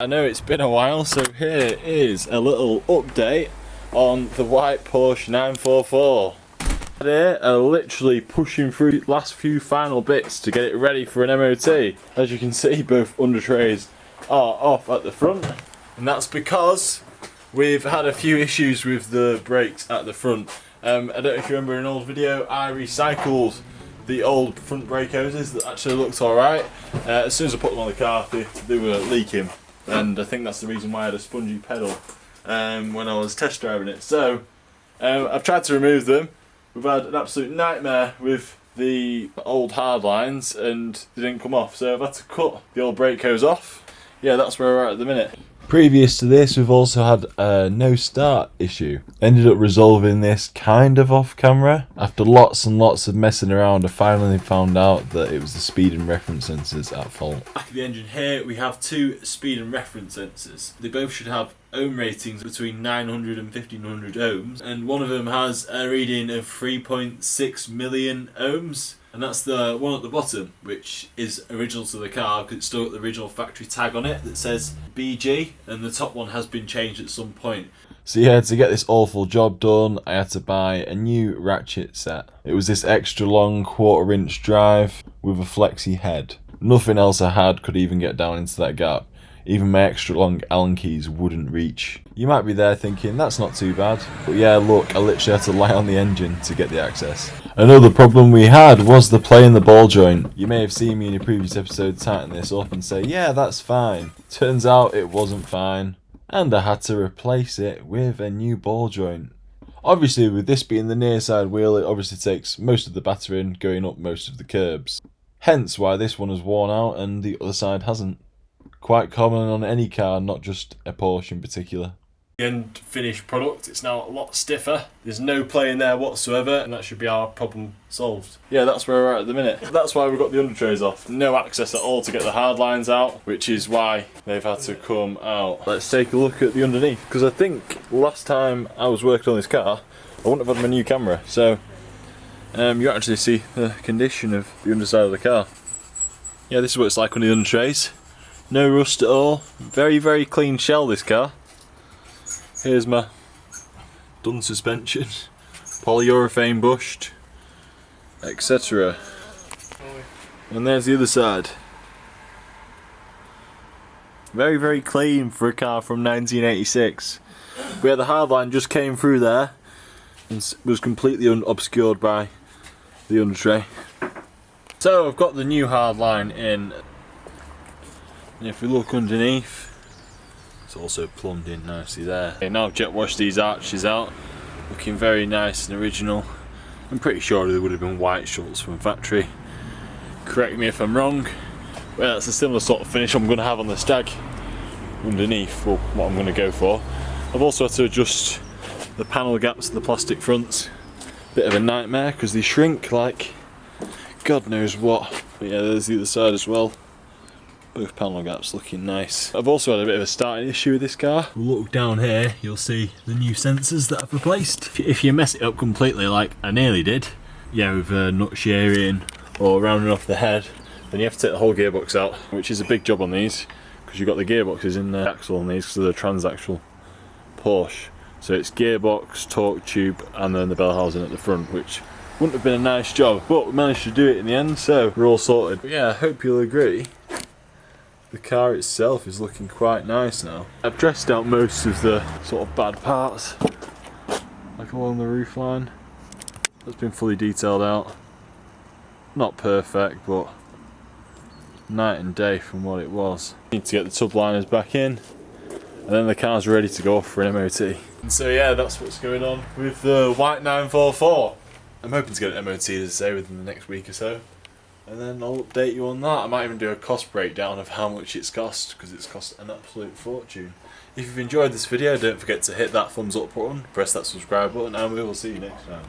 I know it's been a while, so here is a little update on the white Porsche 944. Here are literally pushing through the last few final bits to get it ready for an MOT. As you can see, both under trays are off at the front, and that's because we've had a few issues with the brakes at the front. I don't know if you remember an old video, I recycled the old front brake hoses that actually looked alright. As soon as I put them on the car, they were leaking, and I think that's the reason why I had a spongy pedal when I was test driving it. So I've tried to remove them. We've had an absolute nightmare with the old hard lines and they didn't come off, so I've had to cut the old brake hose off. Yeah, that's where we're at the minute. Previous to this, we've also had a no start issue. Ended up resolving this kind of off camera. After lots and lots of messing around, I finally found out that it was the speed and reference sensors at fault. Back of the engine here, we have two speed and reference sensors. They both should have ohm ratings between 900 and 1500 ohms, and one of them has a reading of 3.6 million ohms. And that's the one at the bottom, which is original to the car because it's still got the original factory tag on it that says BG, and the top one has been changed at some point. So yeah, to get this awful job done, I had to buy a new ratchet set. It was this extra long 1/4 inch drive with a flexi head. Nothing else I had could even get down into that gap. Even my extra long Allen keys wouldn't reach. You might be there thinking, that's not too bad. But yeah, look, I literally had to lie on the engine to get the access. Another problem we had was the play in the ball joint. You may have seen me in a previous episode tighten this up and say, yeah, that's fine. Turns out it wasn't fine, and I had to replace it with a new ball joint. Obviously, with this being the near side wheel, it obviously takes most of the battering going up most of the curbs. Hence why this one has worn out and the other side hasn't. Quite common on any car, not just a Porsche in particular. The end finished product, it's now a lot stiffer. There's no play in there whatsoever, and that should be our problem solved. Yeah, that's where we're at the minute. That's why we've got the under trays off. No access at all to get the hard lines out, which is why they've had to come out. Let's take a look at the underneath, because I think last time I was working on this car, I wouldn't have had my new camera, so you actually see the condition of the underside of the car. Yeah, this is what it's like on the under trays. No rust at all. Very, very clean shell, this car. Here's my done suspension, polyurethane bushed, etc. And there's the other side. Very, very clean for a car from 1986. Where the hardline just came through there and was completely obscured by the under tray. So I've got the new hardline in. And if we look underneath, it's also plumbed in nicely there. Okay, now I've jet washed these arches out, looking very nice and original. I'm pretty sure they would have been white shutters from factory. Correct me if I'm wrong. Well, that's a similar sort of finish I'm going to have on the Stag underneath, well, what I'm going to go for. I've also had to adjust the panel gaps of the plastic fronts. Bit of a nightmare because they shrink like God knows what. But yeah, there's the other side as well. Both panel gaps looking nice. I've also had a bit of a starting issue with this car. Look down here, you'll see the new sensors that I've replaced. If you mess it up completely like I nearly did, yeah, with nut shearing or rounding off the head, then you have to take the whole gearbox out, which is a big job on these, because you've got the gearboxes in the axle on these because of the transaxle Porsche. So it's gearbox, torque tube, and then the bell housing at the front, which wouldn't have been a nice job, but we managed to do it in the end, so we're all sorted. But yeah, I hope you'll agree. The car itself is looking quite nice now. I've dressed out most of the sort of bad parts, like along the roofline. That's been fully detailed out. Not perfect, but night and day from what it was. Need to get the tub liners back in, and then the car's ready to go off for an MOT. And so yeah, that's what's going on with the white 944. I'm hoping to get an MOT, as I say, within the next week or so. And then I'll update you on that. I might even do a cost breakdown of how much it's cost, because it's cost an absolute fortune. If you've enjoyed this video, don't forget to hit that thumbs up button, press that subscribe button, and we will see you next time.